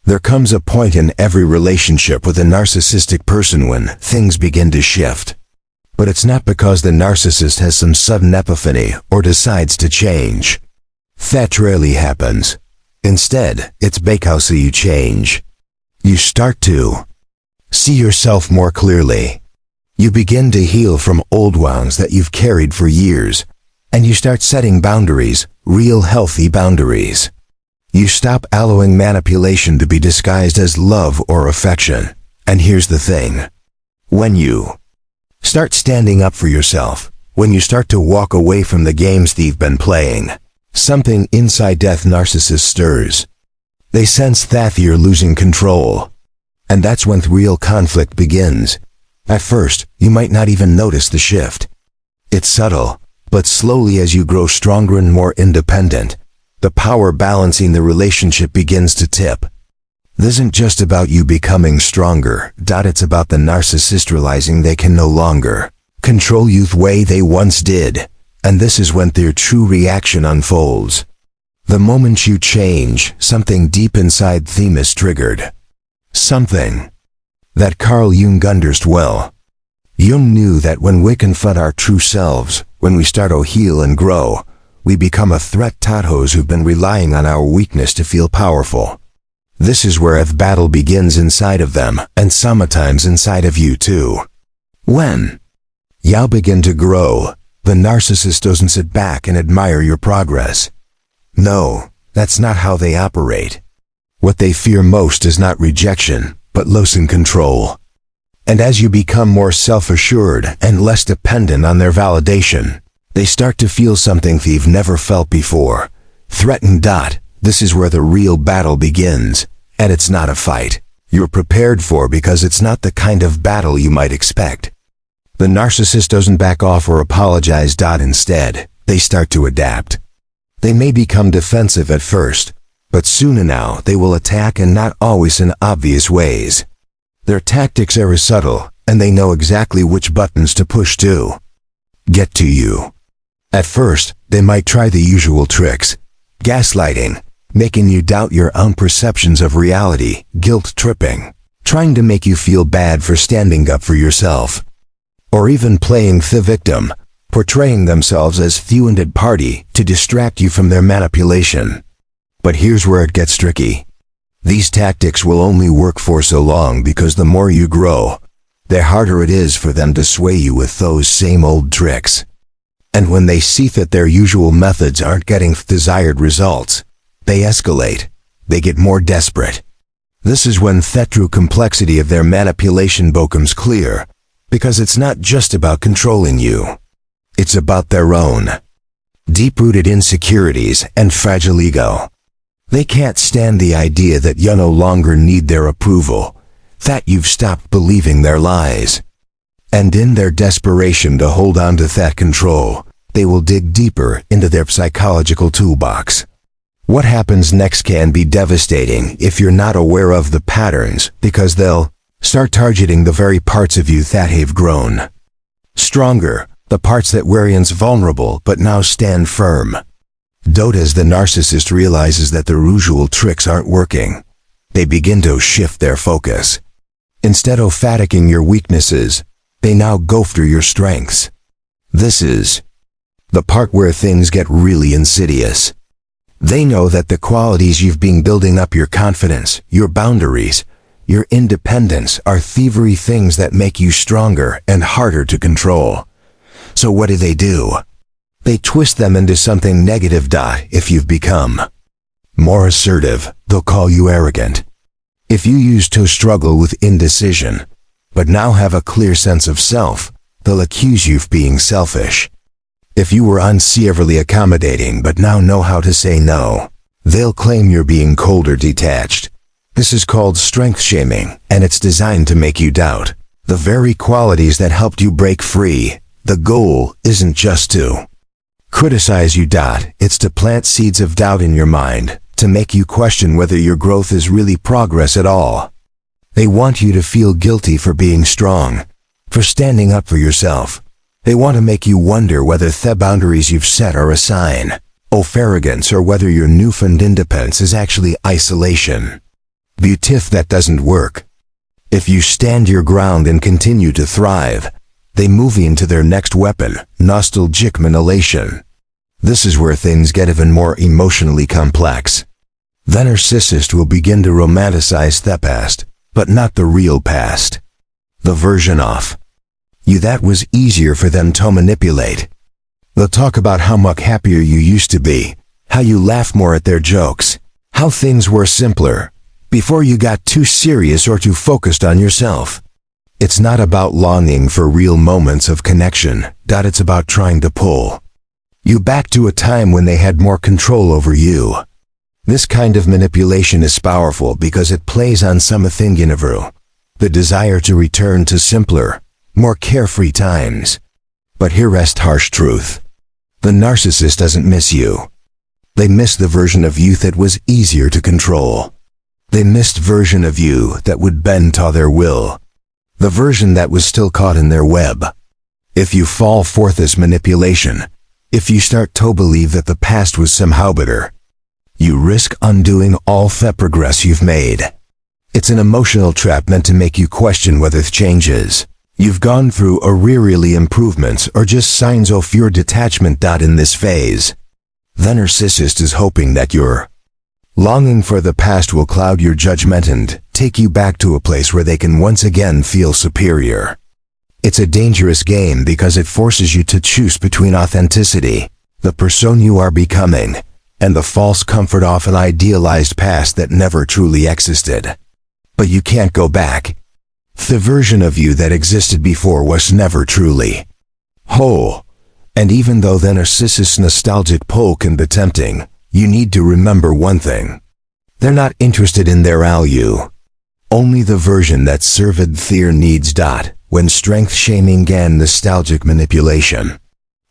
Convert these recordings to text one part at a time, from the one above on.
There comes a point in every relationship with a narcissistic person when things begin to shift. But it's not because the narcissist has some sudden epiphany or decides to change. That rarely happens. Instead, it's because you change. You start to see yourself more clearly. You begin to heal from old wounds that you've carried for years, and you start setting boundaries, real healthy boundaries. You stop allowing manipulation to be disguised as love or affection. And here's the thing. When you start standing up for yourself, when you start to walk away from the games that you've been playing, something inside death narcissist stirs. They sense that you're losing control. And that's when real conflict begins. At first, you might not even notice the shift. It's subtle, but slowly as you grow stronger and more independent, the power balancing the relationship begins to tip. This isn't just about you becoming stronger, it's about the narcissist realizing they can no longer control you the way they once did. And this is when their true reaction unfolds. The moment you change, something deep inside them is triggered. Something that Carl Jung understood well. Jung knew that when we confront our true selves, when we start to heal and grow, we become a threat to those who've been relying on our weakness to feel powerful. This is where the battle begins inside of them, and sometimes inside of you too. When you begin to grow, the narcissist doesn't sit back and admire your progress. No, that's not how they operate. What they fear most is not rejection, but losing control. And as you become more self-assured and less dependent on their validation, they start to feel something they've never felt before. Threatened. This is where the real battle begins, and it's not a fight you're prepared for because it's not the kind of battle you might expect. The narcissist doesn't back off or apologize. Instead, they start to adapt. They may become defensive at first, but soon enough they will attack, and not always in obvious ways. Their tactics are subtle, and they know exactly which buttons to push to get to you. At first, they might try the usual tricks. Gaslighting, making you doubt your own perceptions of reality, guilt tripping, trying to make you feel bad for standing up for yourself. Or even playing the victim, portraying themselves as the wounded party to distract you from their manipulation. But here's where it gets tricky. These tactics will only work for so long because the more you grow, the harder it is for them to sway you with those same old tricks. And when they see that their usual methods aren't getting desired results, they escalate. They get more desperate. This is when the true complexity of their manipulation becomes clear, because it's not just about controlling you. It's about their own deep-rooted insecurities and fragile ego. They can't stand the idea that you no longer need their approval, that you've stopped believing their lies. And in their desperation to hold on to that control, they will dig deeper into their psychological toolbox. What happens next can be devastating if you're not aware of the patterns, because they'll start targeting the very parts of you that have grown stronger, the parts that were once vulnerable but now stand firm. As the narcissist realizes that their usual tricks aren't working, they begin to shift their focus. Instead of attacking your weaknesses, they now go after your strengths. This is the part where things get really insidious. They know that the qualities you've been building up, your confidence, your boundaries, your independence, are thievery things that make you stronger and harder to control. So what do? They twist them into something negative. If you've become more assertive, they'll call you arrogant. If you used to struggle with indecision, but now have a clear sense of self, they'll accuse you of being selfish. If you were unseverely accommodating but now know how to say no, they'll claim you're being cold or detached. This is called strength shaming, and it's designed to make you doubt the very qualities that helped you break free. The goal isn't just to criticize you. It's to plant seeds of doubt in your mind, to make you question whether your growth is really progress at all. They want you to feel guilty for being strong, for standing up for yourself. They want to make you wonder whether the boundaries you've set are a sign of arrogance or whether your newfound independence is actually isolation. Beautif, that doesn't work. If you stand your ground and continue to thrive, they move into their next weapon, nostalgic manipulation. This is where things get even more emotionally complex. The narcissist will begin to romanticize the past, but not the real past. The version of you that was easier for them to manipulate. They'll talk about how much happier you used to be, how you laugh more at their jokes, how things were simpler, before you got too serious or too focused on yourself. It's not about longing for real moments of connection, it's about trying to pull you back to a time when they had more control over you. This kind of manipulation is powerful because it plays on something universal, the desire to return to simpler, more carefree times. But here rests harsh truth. The narcissist doesn't miss you. They miss the version of you that was easier to control. They missed version of you that would bend to their will. The version that was still caught in their web. If you fall for this manipulation, if you start to believe that the past was somehow better, you risk undoing all the progress you've made. It's an emotional trap meant to make you question whether the changes you've gone through are really improvements or just signs of your detachment. In this phase, the narcissist is hoping that your longing for the past will cloud your judgment and take you back to a place where they can once again feel superior. It's a dangerous game because it forces you to choose between authenticity, the person you are becoming, and the false comfort of an idealized past that never truly existed. But you can't go back. The version of you that existed before was never truly whole. And even though the narcissist's nostalgic pull can be tempting, you need to remember one thing. They're not interested in their value. Only the version that served their needs. When strength shaming and nostalgic manipulation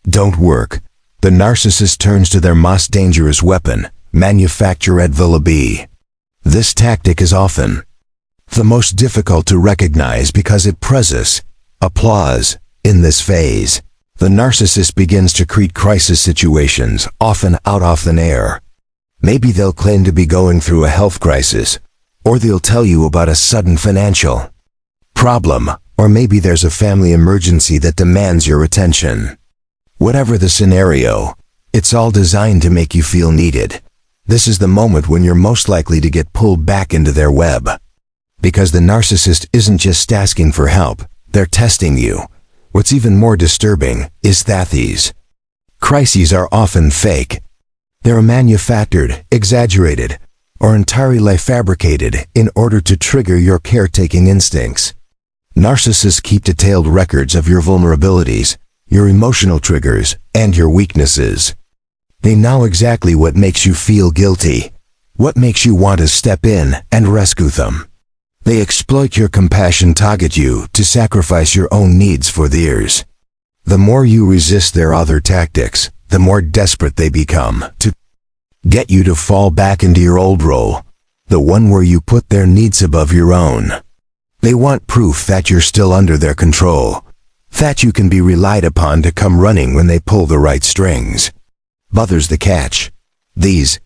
don't work, the narcissist turns to their most dangerous weapon, manufactured be. This tactic is often the most difficult to recognize because it presses applause. In this phase, the narcissist begins to create crisis situations, often out of thin air. Maybe they'll claim to be going through a health crisis, or they'll tell you about a sudden financial problem, or maybe there's a family emergency that demands your attention. Whatever the scenario, it's all designed to make you feel needed. This is the moment when you're most likely to get pulled back into their web. Because the narcissist isn't just asking for help, they're testing you. What's even more disturbing is that these crises are often fake. They're manufactured, exaggerated, or entirely fabricated in order to trigger your caretaking instincts. Narcissists keep detailed records of your vulnerabilities, your emotional triggers, and your weaknesses. They know exactly what makes you feel guilty, what makes you want to step in and rescue them. They exploit your compassion, target you to sacrifice your own needs for theirs. The more you resist their other tactics, the more desperate they become to get you to fall back into your old role, the one where you put their needs above your own. They want proof that you're still under their control, that you can be relied upon to come running when they pull the right strings. But there's the catch. These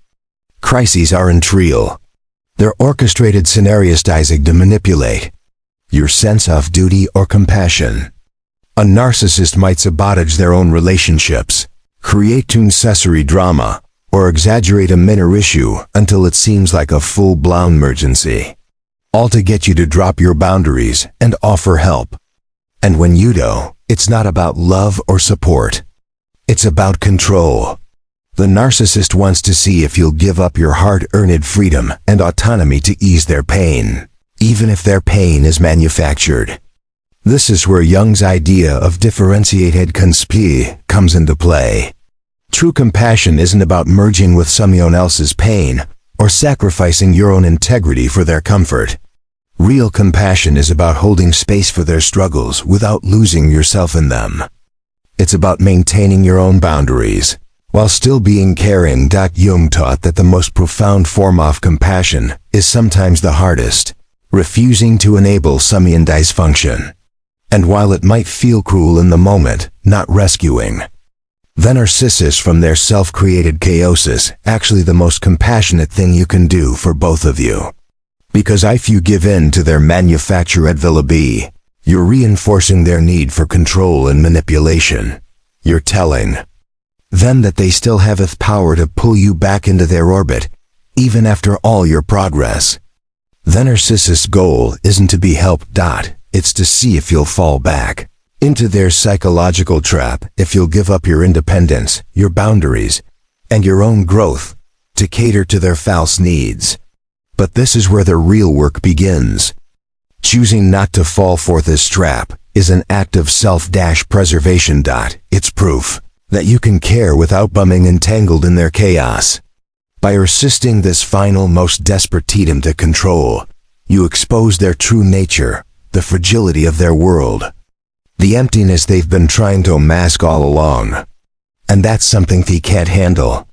crises aren't real. They're orchestrated scenarios designed to manipulate your sense of duty or compassion. A narcissist might sabotage their own relationships, create unnecessary drama, or exaggerate a minor issue until it seems like a full-blown emergency. All to get you to drop your boundaries and offer help. And when you do, it's not about love or support. It's about control. The narcissist wants to see if you'll give up your hard-earned freedom and autonomy to ease their pain, even if their pain is manufactured. This is where Jung's idea of differentiated conspi comes into play. True compassion isn't about merging with someone else's pain or sacrificing your own integrity for their comfort. Real compassion is about holding space for their struggles without losing yourself in them. It's about maintaining your own boundaries while still being caring. Jung taught that the most profound form of compassion is sometimes the hardest, refusing to enable someone's dysfunction. And while it might feel cruel in the moment, not rescuing the narcissist from their self-created chaos is actually the most compassionate thing you can do for both of you. Because if you give in to their manufactured be, you're reinforcing their need for control and manipulation. You're telling them that they still have power to pull you back into their orbit, even after all your progress. The narcissist's goal isn't to be helped. It's to see if you'll fall back into their psychological trap, if you'll give up your independence, your boundaries, and your own growth to cater to their false needs. But this is where the real work begins. Choosing not to fall for this trap is an act of self-preservation. It's proof that you can care without becoming entangled in their chaos. By resisting this final, most desperate attempt to control, you expose their true nature, the fragility of their world, the emptiness they've been trying to mask all along. And that's something they can't handle.